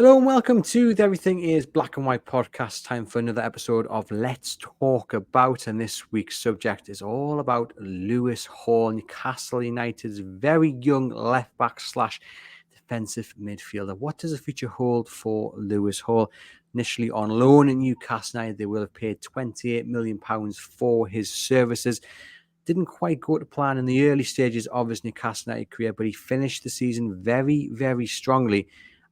Hello and welcome to the Everything is Black and White podcast. Time for another episode of Let's Talk About. And this week's subject is all about Lewis Hall, Newcastle United's very young left back slash defensive midfielder. What does the future hold for Lewis Hall? Initially on loan in Newcastle United, they will have paid £28 million for his services. Didn't quite go to plan in the early stages of his Newcastle United career, but he finished the season very, very strongly.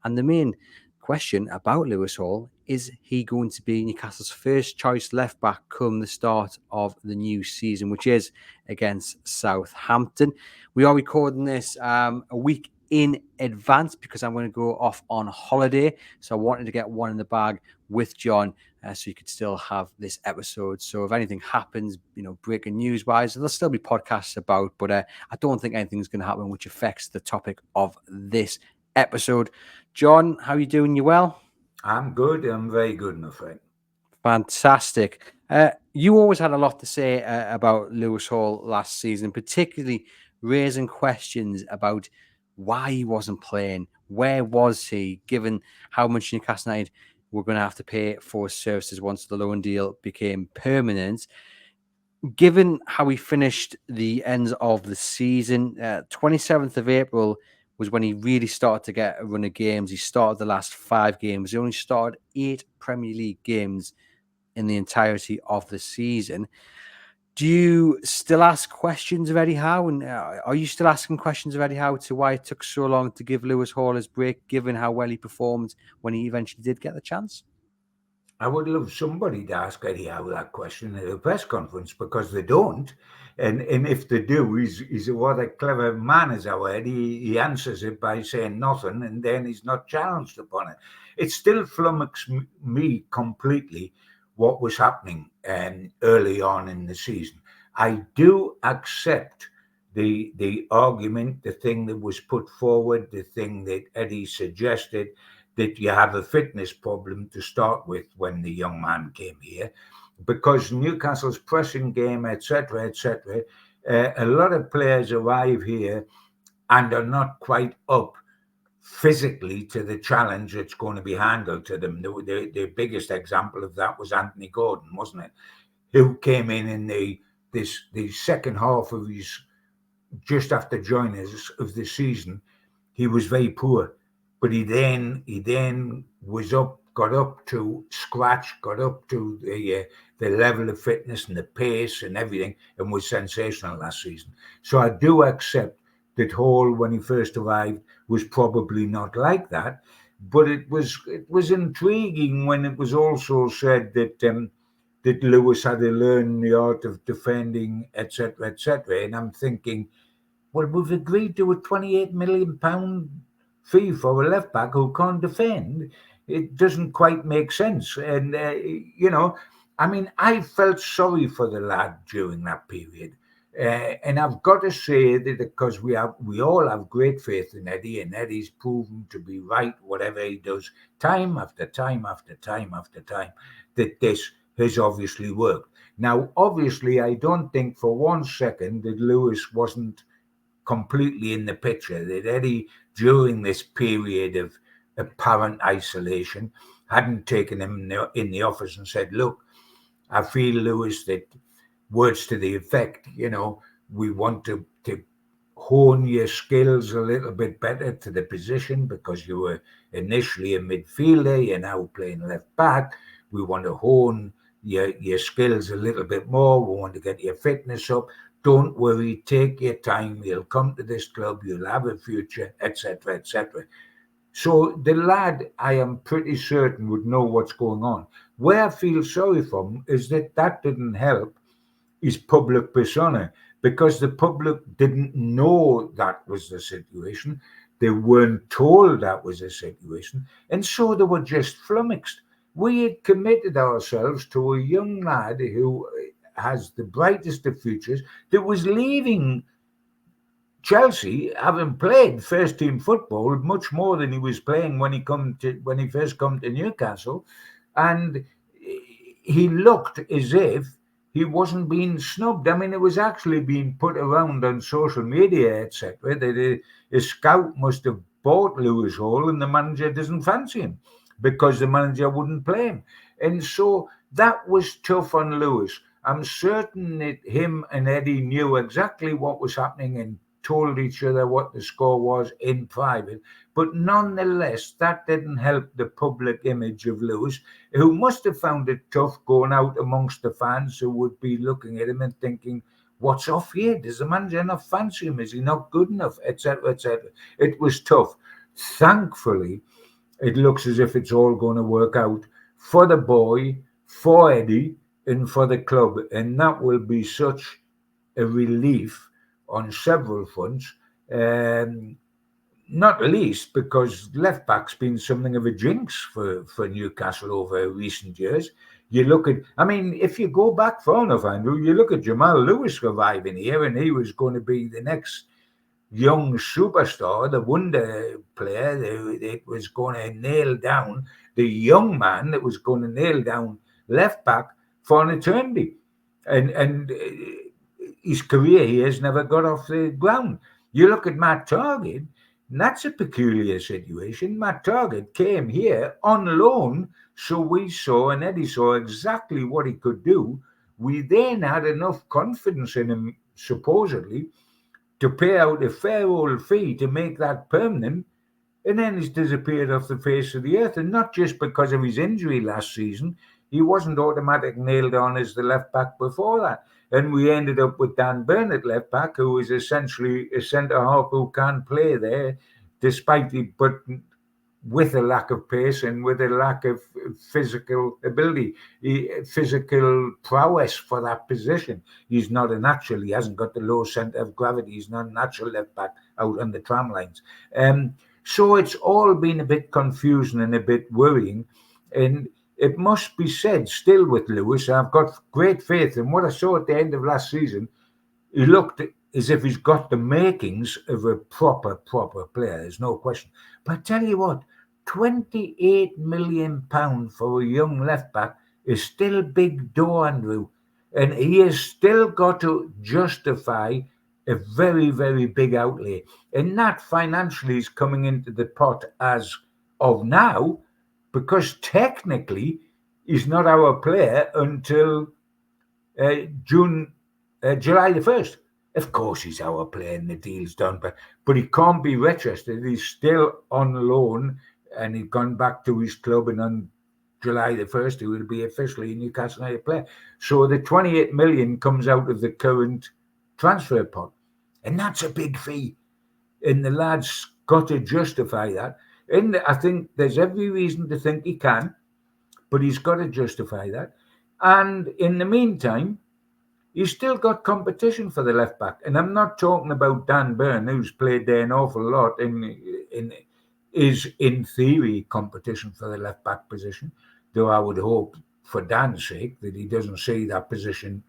And the main question about Lewis Hall is he going to be Newcastle's first choice left back come the start of the new season, which is against Southampton. We are recording this a week in advance because I'm going to go off on holiday. So I wanted to get one in the bag with John so you could still have this episode. So if anything happens, breaking news wise, there'll still be podcasts about, but I don't think anything's going to happen which affects the topic of this episode. John, how are you doing? You well? I'm good. I'm very good, my friend. Fantastic. You always had a lot to say about Lewis Hall last season, particularly raising questions about why he wasn't playing. Where was he, given how much Newcastle United were going to have to pay for his services once the loan deal became permanent? Given how he finished the ends of the season, 27th of April was when he really started to get a run of games. He started the last 5 games. He only started 8 Premier League games in the entirety of the season. Do you still ask questions of Eddie Howe? And are you still asking questions of Eddie Howe to why it took so long to give Lewis Hall his break, given how well he performed when he eventually did get the chance? I would love somebody to ask Eddie Howe that question at a press conference because they don't. And if they do, he's a rather clever man, as I heard. He answers it by saying nothing and then he's not challenged upon it. It still flummoxed me completely what was happening early on in the season. I do accept the argument, the thing that was put forward, the thing that Eddie suggested, that you have a fitness problem to start with when the young man came here, because Newcastle's pressing game, etc., a lot of players arrive here and are not quite up physically to the challenge that's going to be handled to them. The biggest example of that was Anthony Gordon, wasn't it? Who came in the second half of his, just after joining us of the season, he was very poor. But he then got up to scratch, got up to the level of fitness and the pace and everything, and was sensational last season. So I do accept that Hall, when he first arrived, was probably not like that. But it was intriguing when it was also said that that Lewis had to learn the art of defending, etc., etc. And I'm thinking, well, we've agreed to a £28 million fee for a left back who can't defend. It doesn't quite make sense. And, I felt sorry for the lad during that period. And I've got to say that because we all have great faith in Eddie, and Eddie's proven to be right, whatever he does, time after time after time after time, that this has obviously worked. Now, obviously, I don't think for 1 second that Lewis wasn't completely in the picture, that Eddie, during this period of apparent isolation, hadn't taken him in the office and said, look, I feel, Lewis, that words to the effect, we want to hone your skills a little bit better to the position because you were initially a midfielder, you're now playing left back. We want to hone your skills a little bit more. We want to get your fitness up. Don't worry, take your time. You'll come to this club, you'll have a future, etc., etc. So the lad, I am pretty certain, would know what's going on. Where I feel sorry for him is that didn't help his public persona, because the public didn't know that was the situation. They weren't told that was the situation. And so they were just flummoxed. We had committed ourselves to a young lad who has the brightest of futures, that was leaving Chelsea, having played first team football much more than he was playing when he first come to Newcastle, and he looked as if he wasn't being snubbed. I mean, it was actually being put around on social media, etc., that a scout must have bought Lewis Hall and the manager doesn't fancy him because the manager wouldn't play him. And so that was tough on Lewis. I'm certain that him and Eddie knew exactly what was happening and told each other what the score was in private. But nonetheless, that didn't help the public image of Lewis, who must have found it tough going out amongst the fans who would be looking at him and thinking, what's off here? Does the manager not fancy him? Is he not good enough? Etc. etc. It was tough. Thankfully, it looks as if it's all going to work out for the boy, for Eddie, and for the club. And that will be such a relief on several fronts. Not least because left back's been something of a jinx for Newcastle over recent years. You look at, I mean, if you go back far enough, Andrew, you look at Jamal Lewis arriving here, and he was going to be the next young superstar, the wonder player that was going to nail down, the young man that was going to nail down left back for an eternity. And his career here has never got off the ground. You look at Matt Target, and that's a peculiar situation. Matt Target came here on loan, so we saw and Eddie saw exactly what he could do. We then had enough confidence in him, supposedly, to pay out a fair old fee to make that permanent, and then he's disappeared off the face of the earth. And not just because of his injury last season, he wasn't automatically nailed on as the left back before that. And we ended up with Dan Burn at left back, who is essentially a centre half who can't play there, despite the but with a lack of pace and with a lack of physical ability, physical prowess for that position. He's not a natural. He hasn't got the low centre of gravity. He's not a natural left back out on the tram lines. So it's all been a bit confusing and a bit worrying. And it must be said, still with Lewis, I've got great faith in what I saw at the end of last season. He looked as if he's got the makings of a proper player. There's no question. But I tell you what, £28 million for a young left back is still big dough, Andrew. And he has still got to justify a very, very big outlay. And that financially is coming into the pot as of now, because technically he's not our player until July the 1st. Of course, he's our player and the deal's done, but he can't be registered. He's still on loan and he's gone back to his club, and on July the 1st, he will be officially a Newcastle United player. So the 28 million comes out of the current transfer pot, and that's a big fee. And the lad's got to justify that. And I think there's every reason to think he can, but he's got to justify that. And in the meantime, he's still got competition for the left back. And I'm not talking about Dan Burn, who's played there an awful lot and is, in theory, competition for the left back position, though I would hope, for Dan's sake, that he doesn't see that position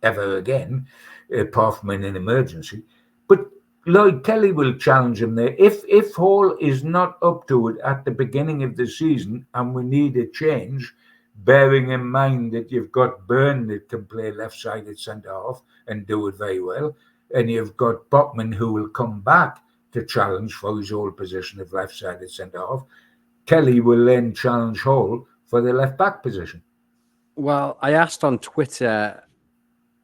ever again, apart from in an emergency. But Lloyd Kelly will challenge him there. If Hall is not up to it at the beginning of the season and we need a change, bearing in mind that you've got Byrne that can play left-sided centre-half and do it very well, and you've got Botman who will come back to challenge for his old position of left-sided centre-half, Kelly will then challenge Hall for the left-back position. Well, I asked on Twitter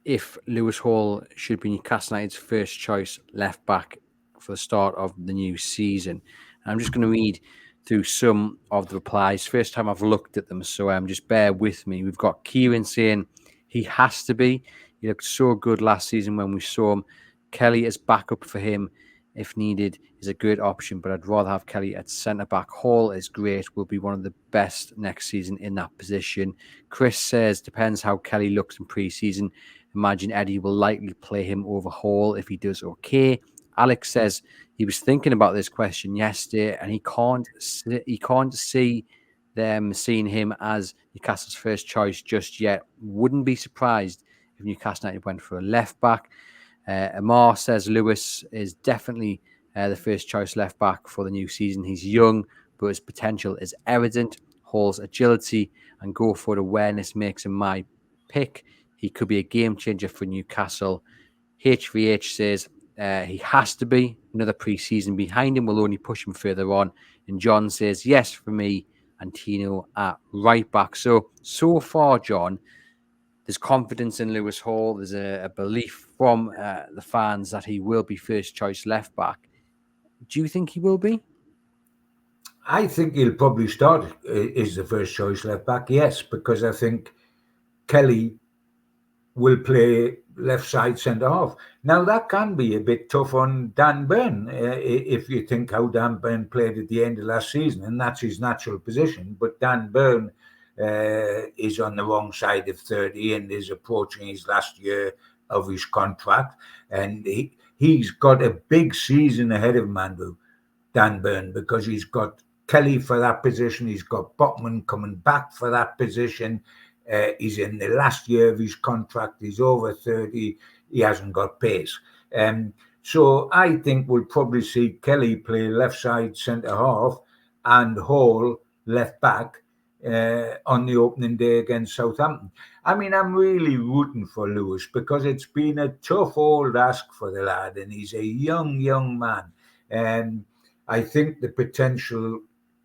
if Lewis Hall should be Newcastle United's first choice left back for the start of the new season. And I'm just going to read through some of the replies. First time I've looked at them, so just bear with me. We've got Kieran saying he has to be. He looked so good last season when we saw him. Kelly as backup for him if needed is a good option, but I'd rather have Kelly at centre-back. Hall is great, will be one of the best next season in that position. Chris says, depends how Kelly looks in pre-season. Imagine Eddie will likely play him over Hall if he does okay. Alex says he was thinking about this question yesterday and he can't see them seeing him as Newcastle's first choice just yet. Wouldn't be surprised if Newcastle United went for a left back. Amar says Lewis is definitely the first choice left back for the new season. He's young, but his potential is evident. Hall's agility and go-forward awareness makes him my pick. He could be a game changer for Newcastle. HVH says he has to be. another pre-season behind him will only push him further on. And John says, yes, for me, Antino at right back. So far, John, there's confidence in Lewis Hall. There's a belief from the fans that he will be first choice left back. Do you think he will be? I think he'll probably start as the first choice left back, yes, because I think Kelly will play left side centre half. Now that can be a bit tough on Dan Burn if you think how Dan Burn played at the end of last season, and that's his natural position. But Dan Burn is on the wrong side of 30 and is approaching his last year of his contract, and he's got a big season ahead of him, Andrew, Dan Burn, because he's got Kelly for that position, he's got Botman coming back for that position. He's in the last year of his contract. He's over 30. He hasn't got pace. So I think we'll probably see Kelly play left side centre half and Hall left back on the opening day against Southampton. I mean, I'm really rooting for Lewis because it's been a tough old ask for the lad, and he's a young man. I think the potential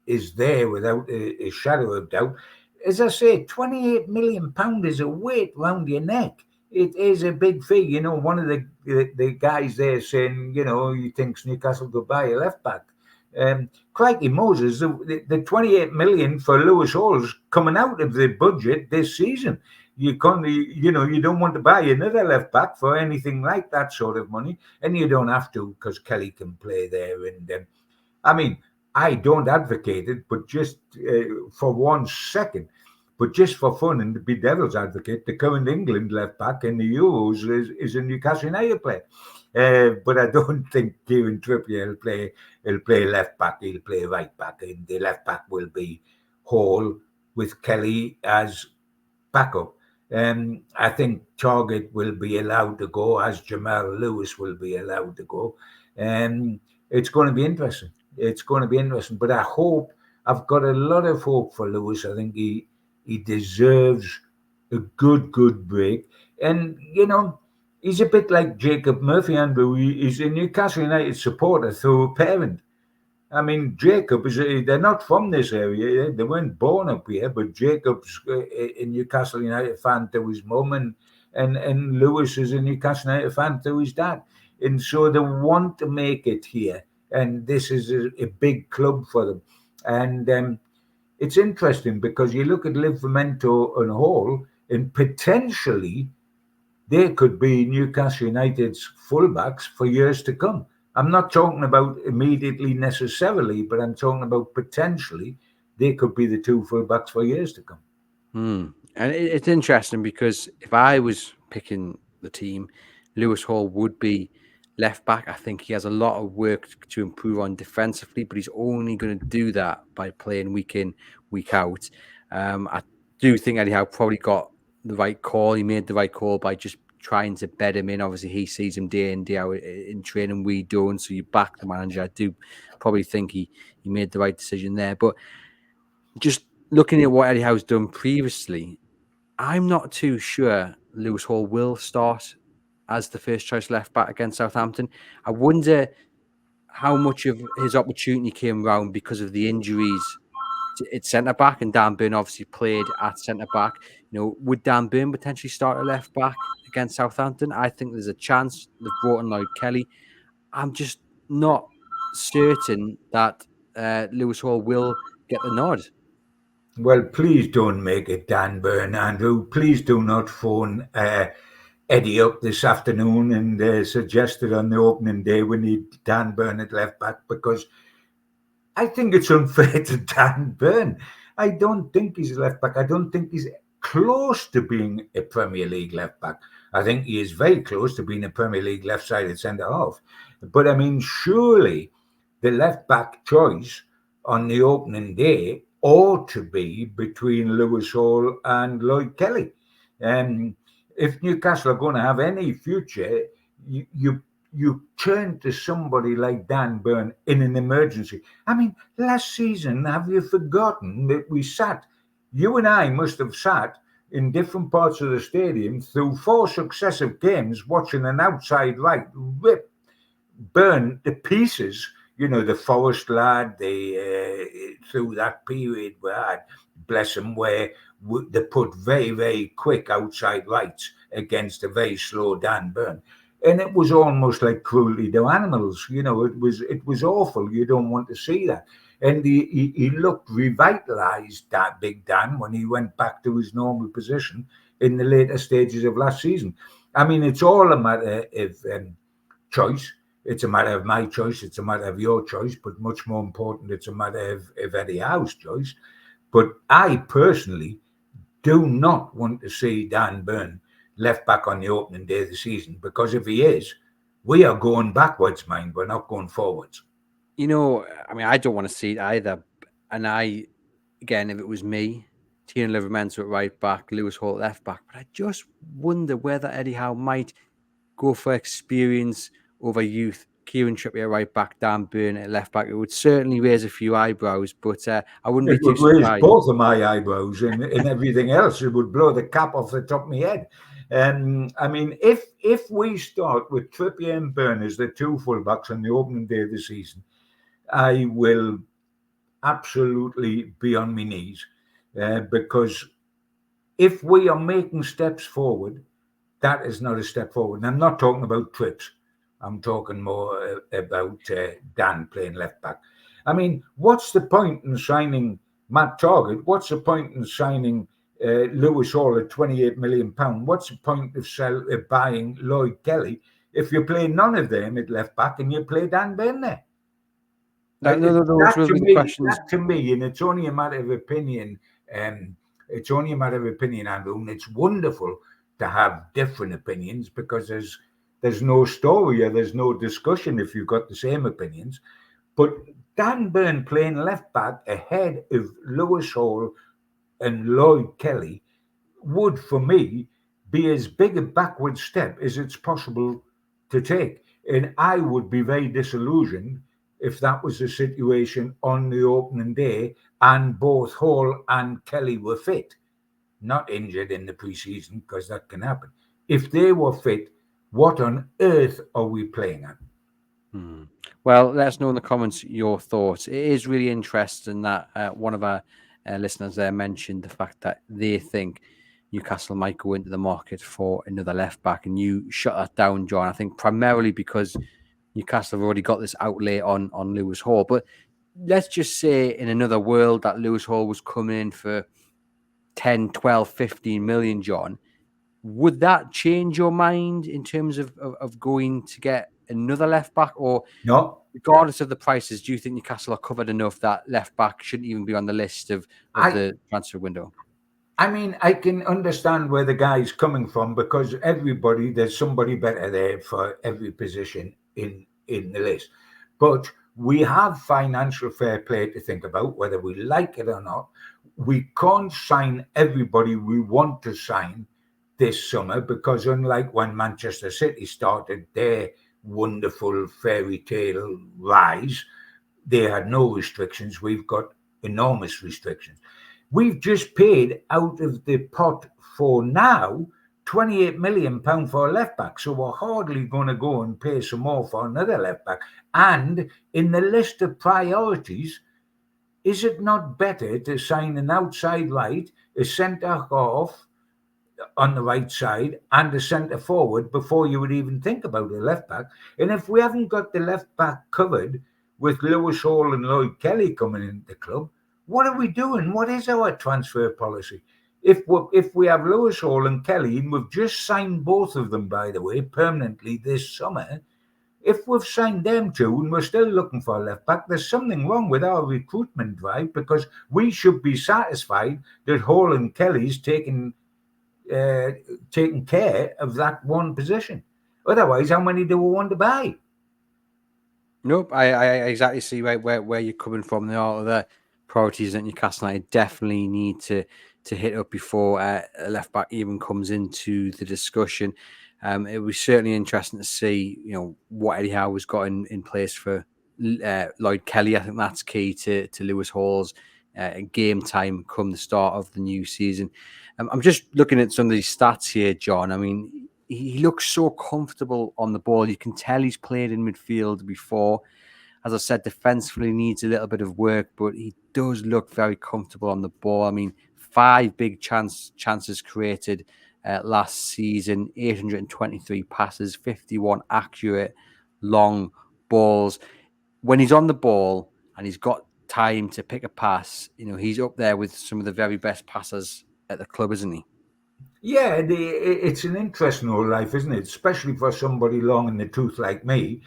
is there without a shadow of doubt. As I say, £28 million is a weight round your neck. It is a big fee. You know, one of the guys there saying, you know, he thinks Newcastle could buy a left back. Crikey Moses, the 28 million for Lewis Hall's coming out of the budget this season. You can't, you know, you don't want to buy another left back for anything like that sort of money, and you don't have to because Kelly can play there. And I mean, I don't advocate it, but just for 1 second, but just for fun and to be devil's advocate, the current England left back in the Euros is a Newcastle United player. But I don't think Kieran Trippier will play left back. He'll play right back, and the left back will be Hall with Kelly as backup. I think Target will be allowed to go, as Jamal Lewis will be allowed to go. It's going to be interesting. It's going to be interesting. But I've got a lot of hope for Lewis. I think he deserves a good break. And, you know, he's a bit like Jacob Murphy, Andrew. He's a Newcastle United supporter through a parent. I mean, Jacob they're not from this area. They weren't born up here, but Jacob's a Newcastle United fan to his mum, and Lewis is a Newcastle United fan to his dad. And so they want to make it here. And this is a big club for them. And it's interesting because you look at Livramento and Hall, and potentially they could be Newcastle United's fullbacks for years to come. I'm not talking about immediately necessarily, but I'm talking about potentially they could be the two fullbacks for years to come. And it's interesting because if I was picking the team, Lewis Hall would be left back. I think he has a lot of work to improve on defensively, but he's only going to do that by playing week in, week out. I do think Eddie Howe probably got the right call. He made the right call by just trying to bed him in. Obviously, he sees him day in, day out in training. We don't. So you back the manager. I do probably think he made the right decision there. But just looking at what Eddie Howe's done previously, I'm not too sure Lewis Hall will start as the first choice left back against Southampton. I wonder how much of his opportunity came around because of the injuries at centre back, and Dan Burn obviously played at centre back. You know, would Dan Burn potentially start a left back against Southampton? I think there's a chance. They've brought in Lloyd Kelly. I'm just not certain that Lewis Hall will get the nod. Well, please don't make it Dan Burn, Andrew. Please do not phone Eddie up this afternoon and suggest it on the opening day we need Dan Burn at left back, because I think it's unfair to Dan Burn. I don't think he's a left back. I don't think he's close to being a Premier League left back. I think he is very close to being a Premier League left-sided centre-half. But, I mean, surely the left-back choice on the opening day ought to be between Lewis Hall and Lloyd Kelly. If Newcastle are going to have any future, you turn to somebody like Dan Burn in an emergency. I mean, last season, have you forgotten that we sat, you and I must have sat in different parts of the stadium through 4 successive games watching an outside right rip Burn to pieces. The Forest lad, they through that period we had, bless them, where they put very, very quick outside rights against a very slow Dan Burn. And it was almost like cruelty to animals. It was awful. You don't want to see that. And he looked revitalised, that Big Dan, when he went back to his normal position in the later stages of last season. I mean, it's all a matter of choice. It's a matter of my choice. It's a matter of your choice. But much more important, it's a matter of Eddie Howe's choice. But I personally do not want to see Dan Burn left back on the opening day of the season, because if he is, we are going backwards, mind. We're not going forwards. I mean, I don't want to see it either. And again, if it was me, Tiernan Livramento at right back, Lewis Hall at left back. But I just wonder whether Eddie Howe might go for experience over youth. Kieran Trippier at right back, Dan Burn at left back. It would certainly raise a few eyebrows, but I wouldn't It be too would raise surprised. both of my eyebrows and everything else. It would blow the cap off the top of my head. I mean, if we start with Trippier and Burn as the two fullbacks on the opening day of the season, I will absolutely be on my knees, because if we are making steps forward, that is not a step forward. And I'm not talking about trips. I'm talking more about Dan playing left back. I mean, what's the point in signing Matt Targett? What's the point in signing Lewis Hall at £28 million? What's the point of buying Lloyd Kelly if you play none of them at left back and you play Dan Burn there? Those will be the questions. That to me, and it's only a matter of opinion. It's only a matter of opinion, Andrew, and it's wonderful to have different opinions, because there's no story or there's no discussion if you've got the same opinions. But Dan Burn playing left back ahead of Lewis Hall and Lloyd Kelly would, for me, be as big a backward step as it's possible to take. And I would be very disillusioned if that was the situation on the opening day and both Hall and Kelly were fit, not injured in the pre-season, because that can happen. If they were fit, what on earth are we playing at? Well, let us know in the comments your thoughts. It is really interesting that one of our listeners there mentioned the fact that they think Newcastle might go into the market for another left back, and you shut that down, John. I think primarily because Newcastle have already got this outlay on Lewis Hall. But let's just say in another world that Lewis Hall was coming in for 10, 12, 15 million, John. Would that change your mind in terms of going to get another left back? Or No. Regardless of the prices, do you think Newcastle are covered enough that left back shouldn't even be on the list of the transfer window? I mean, I can understand where the guy's coming from, because there's somebody better there for every position in the list. But we have financial fair play to think about, whether we like it or not. We can't sign everybody we want to sign this summer, because unlike when Manchester City started their wonderful fairy tale rise, they had no restrictions. We've got enormous restrictions. We've just paid out of the pot for now £28 million for a left back. So we're hardly going to go and pay some more for another left back. And in the list of priorities, is it not better to sign an outside right, a centre half on the right side, and a centre forward before you would even think about a left back? And if we haven't got the left back covered with Lewis Hall and Lloyd Kelly coming into the club, what are we doing? What is our transfer policy? If we have Lewis Hall and Kelly, and we've just signed both of them, by the way, permanently this summer, if we've signed them two and we're still looking for a left back, there's something wrong with our recruitment drive, because we should be satisfied that Hall and Kelly's taking care of that one position. Otherwise, how many do we want to buy? Nope, I exactly see where you're coming from. There are other priorities that Newcastle United definitely need to hit up before a left back even comes into the discussion. It was certainly interesting to see, what Eddie Howe has got in place for Lloyd Kelly. I think that's key to Lewis Hall's game time come the start of the new season. I'm just looking at some of these stats here, John. I mean, he looks so comfortable on the ball. You can tell he's played in midfield before. As I said, defensively needs a little bit of work, but he does look very comfortable on the ball. I mean, 5 big chances created last season, 823 passes, 51 accurate long balls. When he's on the ball and he's got time to pick a pass, he's up there with some of the very best passers at the club, isn't he? Yeah, it's an interesting old life, isn't it? Especially for somebody long in the tooth like me,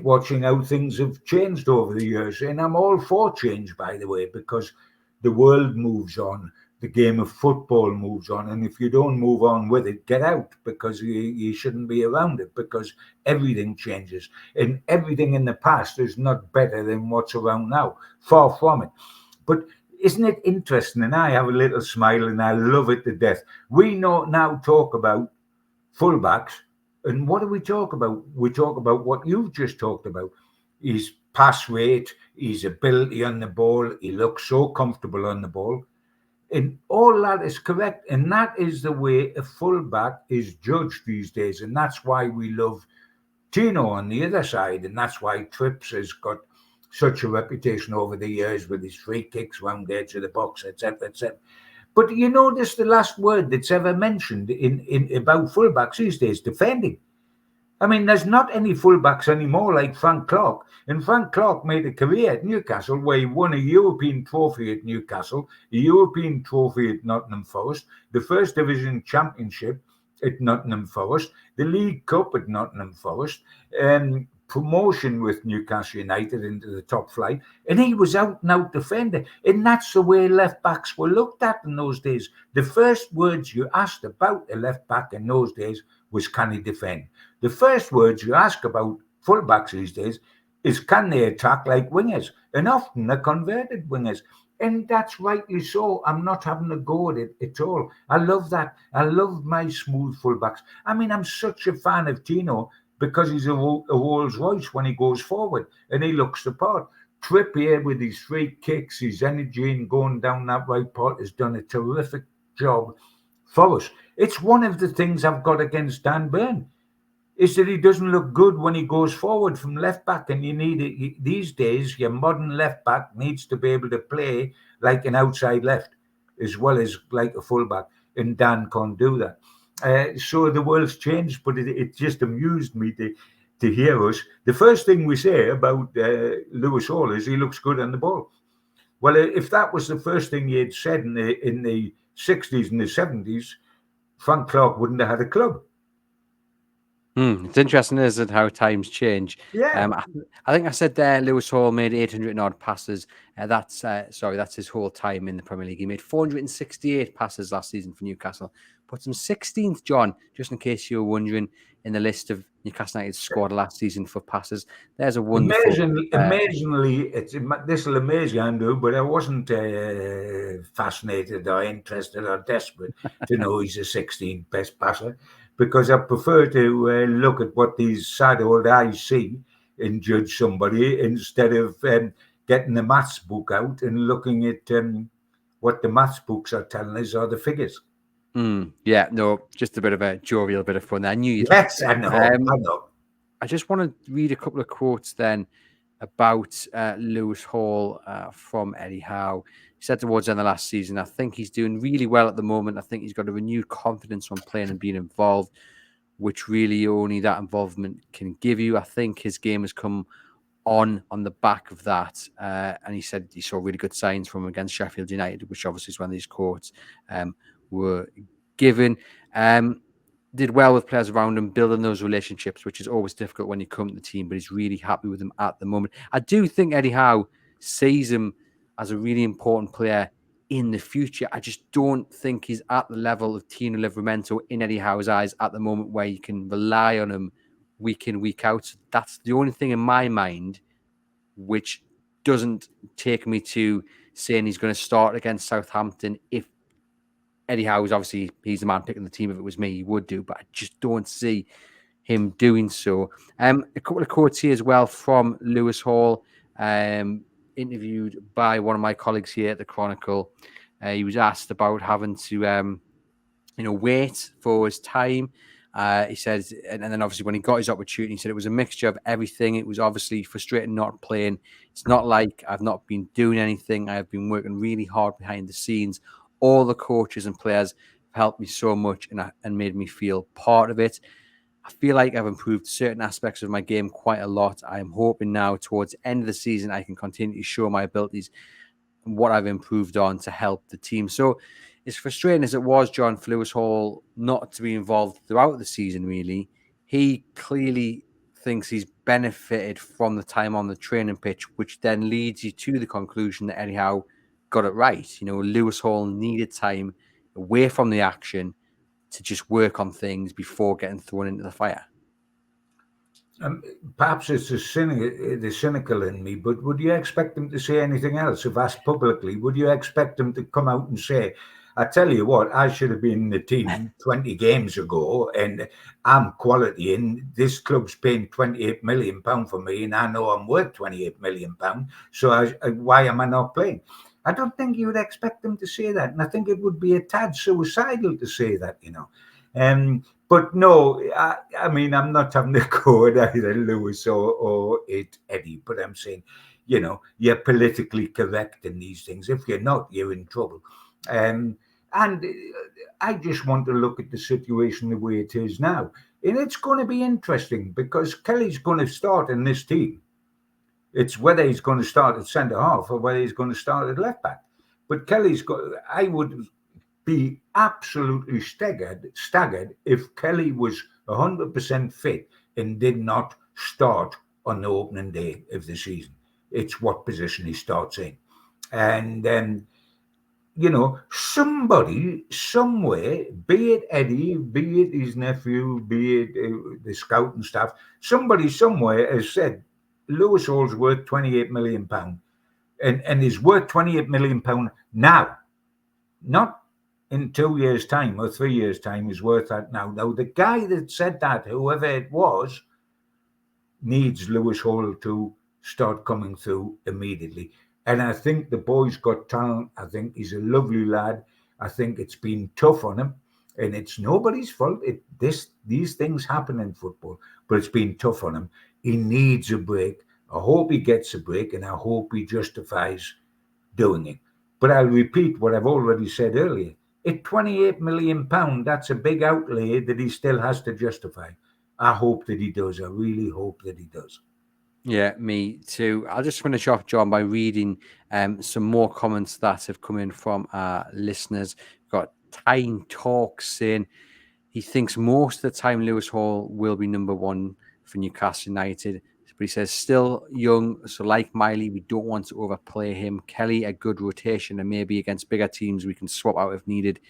watching how things have changed over the years. And I'm all for change, by the way, because the world moves on, the game of football moves on. And if you don't move on with it, get out, because you shouldn't be around it, because everything changes. And everything in the past is not better than what's around now. Far from it. But isn't it interesting? And I have a little smile and I love it to death. We now talk about fullbacks, and what do we talk about? We talk about what you've just talked about: his pass rate, his ability on the ball. He looks so comfortable on the ball, and all that is correct. And that is the way a fullback is judged these days, and that's why we love Tino on the other side, and that's why Trips has got such a reputation over the years with his free kicks round the edge of the box, etc., etc. But you notice the last word that's ever mentioned in about fullbacks these days: defending. I mean, there's not any fullbacks anymore like Frank Clark. And Frank Clark made a career at Newcastle where he won a European trophy at Newcastle, a European trophy at Nottingham Forest, the First Division Championship at Nottingham Forest, the League Cup at Nottingham Forest, promotion with Newcastle United into the top flight. And he was out and out defender. And that's the way left backs were looked at in those days. The first words you asked about a left back in those days was, can he defend? The first words you ask about fullbacks these days is, can they attack like wingers? And often they're converted wingers. And that's rightly so. I'm not having a go at it at all. I love that. I love my smooth fullbacks. I mean, I'm such a fan of Tino because he's a Rolls Royce when he goes forward and he looks the part. Trippier with his free kicks, his energy and going down that right part has done a terrific job for us. It's one of the things I've got against Dan Burn, is that he doesn't look good when he goes forward from left back. And you need it these days. Your modern left back needs to be able to play like an outside left as well as like a fullback. And Dan can't do that. So the world's changed, but it just amused me to hear us. The first thing we say about Lewis Hall is he looks good on the ball. Well, if that was the first thing he had said in the 60s and the 70s, Frank Clark wouldn't have had a club. It's interesting, isn't it, how times change? Yeah. I think I said there, Lewis Hall made 800 odd passes. That's his whole time in the Premier League. He made 468 passes last season for Newcastle. Puts him 16th, John, just in case you were wondering, in the list of Newcastle United's squad last season for passes. There's a wonderful. Amazingly, this will amaze you, Andrew, but I wasn't fascinated or interested or desperate to know he's the 16th best passer, because I prefer to look at what these sad old eyes see and judge somebody instead of getting the maths book out and looking at what the maths books are telling us are the figures. Yeah, no, just a bit of a jovial bit of fun. I knew you'd. Yes, I know. I know. I just want to read a couple of quotes then about Lewis Hall from Eddie Howe. He said towards the end of last season, I think he's doing really well at the moment. I think he's got a renewed confidence on playing and being involved, which really only that involvement can give you. I think his game has come on the back of that. And he said he saw really good signs from him against Sheffield United, which obviously is when these quotes were given. Did well with players around him, building those relationships, which is always difficult when you come to the team, but he's really happy with them at the moment. I do think Eddie Howe sees him as a really important player in the future. I just don't think he's at the level of Tino Livramento in Eddie Howe's eyes at the moment where you can rely on him week in, week out. So that's the only thing in my mind which doesn't take me to saying he's going to start against Southampton. If Eddie Howe's obviously, he's the man picking the team. If it was me, he would do, but I just don't see him doing so. A couple of quotes here as well from Lewis Hall, interviewed by one of my colleagues here at the Chronicle. He was asked about having to, wait for his time. He said, and then obviously when he got his opportunity, he said it was a mixture of everything. It was obviously frustrating not playing. It's not like I've not been doing anything. I have been working really hard behind the scenes. All the coaches and players have helped me so much and made me feel part of it. I feel like I've improved certain aspects of my game quite a lot. I am hoping now towards the end of the season, I can continue to show my abilities and what I've improved on to help the team. So as frustrating as it was, John, for Lewis Hall not to be involved throughout the season, really, he clearly thinks he's benefited from the time on the training pitch, which then leads you to the conclusion that Eddie Howe got it right. You know, Lewis Hall needed time away from the action to just work on things before getting thrown into the fire. Perhaps it's the cynical in me, but would you expect him to say anything else? If asked publicly, would you expect him to come out and say, I tell you what, I should have been in the team 20 games ago and I'm quality and this club's paying £28 million for me and I know I'm worth £28 million. So why am I not playing? I don't think you would expect him to say that. And I think it would be a tad suicidal to say that, you know. But no, I mean, I'm not having to go at either Lewis or Eddie, but I'm saying, you know, you're politically correct in these things. If you're not, you're in trouble. And I just want to look at the situation the way it is now. And it's going to be interesting because Kelly's going to start in this team. It's whether he's going to start at centre half or whether he's going to start at left back. But I would be absolutely staggered if Kelly was 100% fit and did not start on the opening day of the season. It's what position he starts in. And then, you know, somebody, somewhere, be it Eddie, be it his nephew, be it the scouting staff, somebody somewhere has said, Lewis Hall's worth £28 million and is worth £28 million now, not in 2 years' time or 3 years' time is worth that now. Now, the guy that said that, whoever it was, needs Lewis Hall to start coming through immediately. And I think the boy's got talent. I think he's a lovely lad. I think it's been tough on him. And it's nobody's fault. These things happen in football, but it's been tough on him. He needs a break. I hope he gets a break, and I hope he justifies doing it. But I'll repeat what I've already said earlier. At £28 million, that's a big outlay that he still has to justify. I hope that he does. I really hope that he does. Yeah, me too. I'll just finish off, John, by reading some more comments that have come in from our listeners. We've got Tyne Talks saying he thinks most of the time Lewis Hall will be number one for Newcastle United. But he says, still young, so like Miley, we don't want to overplay him. Kelly, a good rotation, and maybe against bigger teams we can swap out if needed.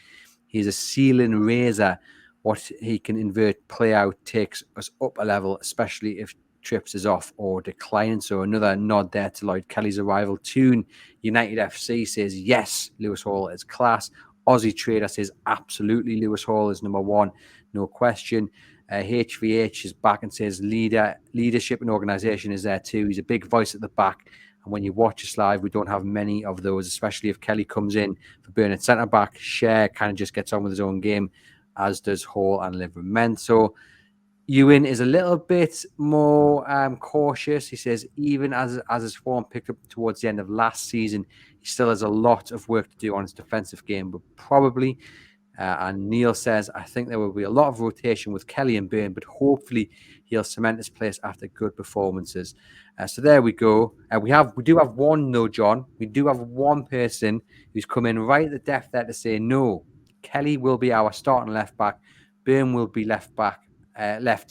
He's a ceiling raiser. What he can invert play out takes us up a level, especially if trips is off or declining. So another nod there to Lloyd Kelly's arrival. Toon United FC says, yes, Lewis Hall is class. Aussie Trader says, absolutely, Lewis Hall is number one, no question. HVH is back and says, leadership and organisation is there too. He's a big voice at the back. And when you watch us live, we don't have many of those, especially if Kelly comes in for Burnett centre-back. Cher kind of just gets on with his own game, as does Hall and Livramento. Ewan is a little bit more cautious. He says, even as his form picked up towards the end of last season, he still has a lot of work to do on his defensive game, but probably. And Neil says, I think there will be a lot of rotation with Kelly and Byrne, but hopefully he'll cement his place after good performances. So there we go. We do have one, though, John. We do have one person who's come in right at the depth there to say, no, Kelly will be our starting left back. Byrne will be left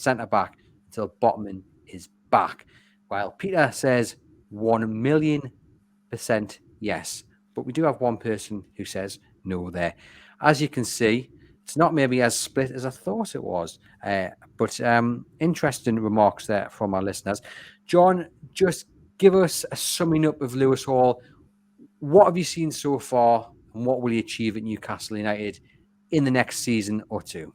centre back until Botman is back. While Peter says 1,000,000% yes. But we do have one person who says no there. As you can see, it's not maybe as split as I thought it was. But interesting remarks there from our listeners. John, just give us a summing up of Lewis Hall. What have you seen so far, and what will he achieve at Newcastle United in the next season or two?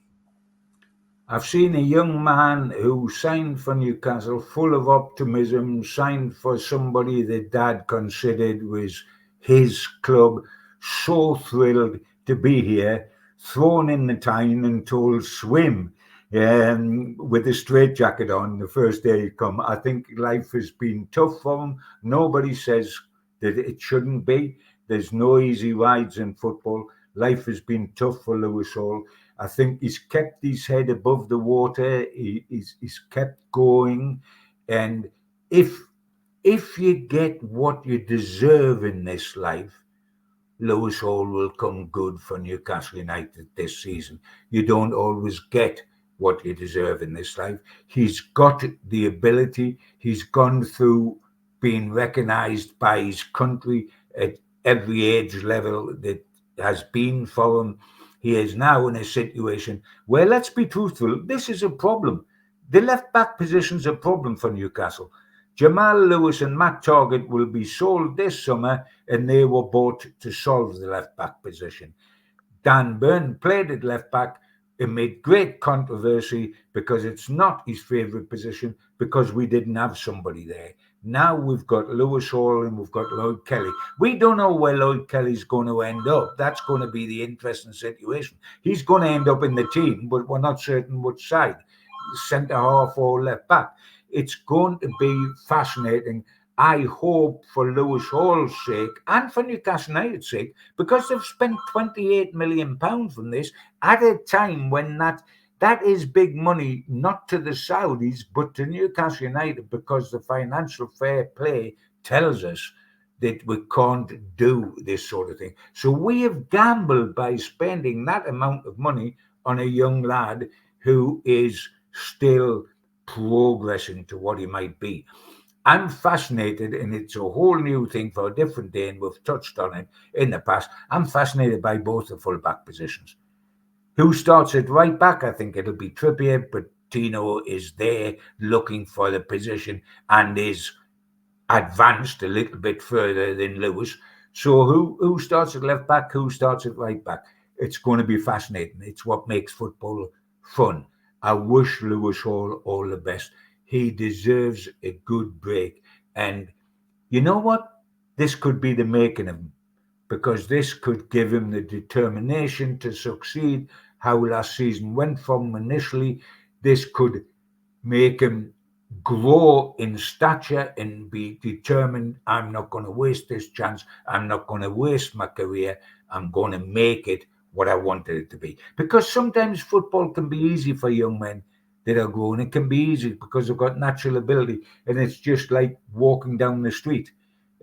I've seen a young man who signed for Newcastle, full of optimism, signed for somebody that Dad considered was his club, so thrilled to be here, thrown in the Tyne and told swim. with a straight jacket on the first day he come. I think life has been tough for him. Nobody says that it shouldn't be. There's no easy rides in football. Life has been tough for Lewis Hall. I think he's kept his head above the water. He's kept going, and if you get what you deserve in this life, Lewis Hall will come good for Newcastle United this season. You don't always get what you deserve in this life. He's got the ability. He's gone through being recognised by his country at every age level that has been for him. He is now in a situation where, let's be truthful, this is a problem. The left back position's a problem for Newcastle. Jamal Lewis and Matt Targett will be sold this summer, and they were bought to solve the left back position. Dan Burn played at left back amid great controversy because it's not his favourite position because we didn't have somebody there. Now we've got Lewis Hall and we've got Lloyd Kelly. We don't know where Lloyd Kelly's going to end up. That's going to be the interesting situation. He's going to end up in the team, but we're not certain which side, centre half or left back. It's going to be fascinating. I hope for Lewis Hall's sake and for Newcastle United's sake, because they've spent £28 million from this at a time when that is big money, not to the Saudis, but to Newcastle United, because the financial fair play tells us that we can't do this sort of thing. So we have gambled by spending that amount of money on a young lad who is still progressing to what he might be. I'm fascinated, and it's a whole new thing for a different day, and we've touched on it in the past. I'm fascinated by both the full-back positions. Who starts at right back? I think it'll be Trippier, but Tino is there looking for the position and is advanced a little bit further than Lewis. So who starts at left back? Who starts at right back? It's going to be fascinating. It's what makes football fun. I wish Lewis Hall all the best. He deserves a good break. And you know what? This could be the making of him, because this could give him the determination to succeed. How last season went from initially, this could make him grow in stature and be determined. I'm not going to waste this chance. I'm not going to waste my career. I'm going to make it what I wanted it to be. Because sometimes football can be easy for young men that are growing. It can be easy because they've got natural ability, and it's just like walking down the street.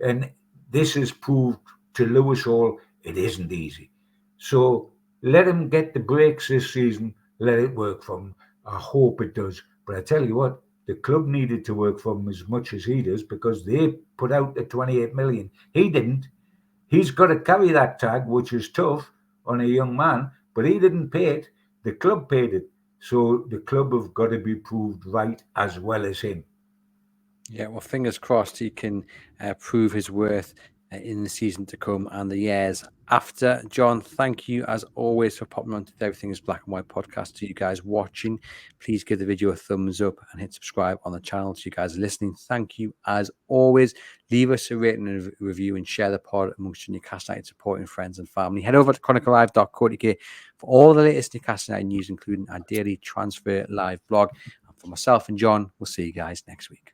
And this has proved to Lewis Hall it isn't easy. So let him get the breaks this season. Let it work for him. I hope it does. But I tell you what, the club needed to work for him as much as he does, because they put out the 28 million. He didn't. He's got to carry that tag, which is tough on a young man, but he didn't pay it. The club paid it. So the club have got to be proved right as well as him. Yeah, well, fingers crossed he can prove his worth in the season to come and the years after. John, thank you as always for popping on to the Everything is Black and White podcast. To you guys watching, please give the video a thumbs up and hit subscribe on the channel. To you guys listening, thank you as always. Leave us a rating and a review and share the pod amongst your Newcastle United supporting friends and family. Head over to chroniclelive.co.uk for all the latest Newcastle United news, including our daily transfer live blog. And for myself and John, we'll see you guys next week.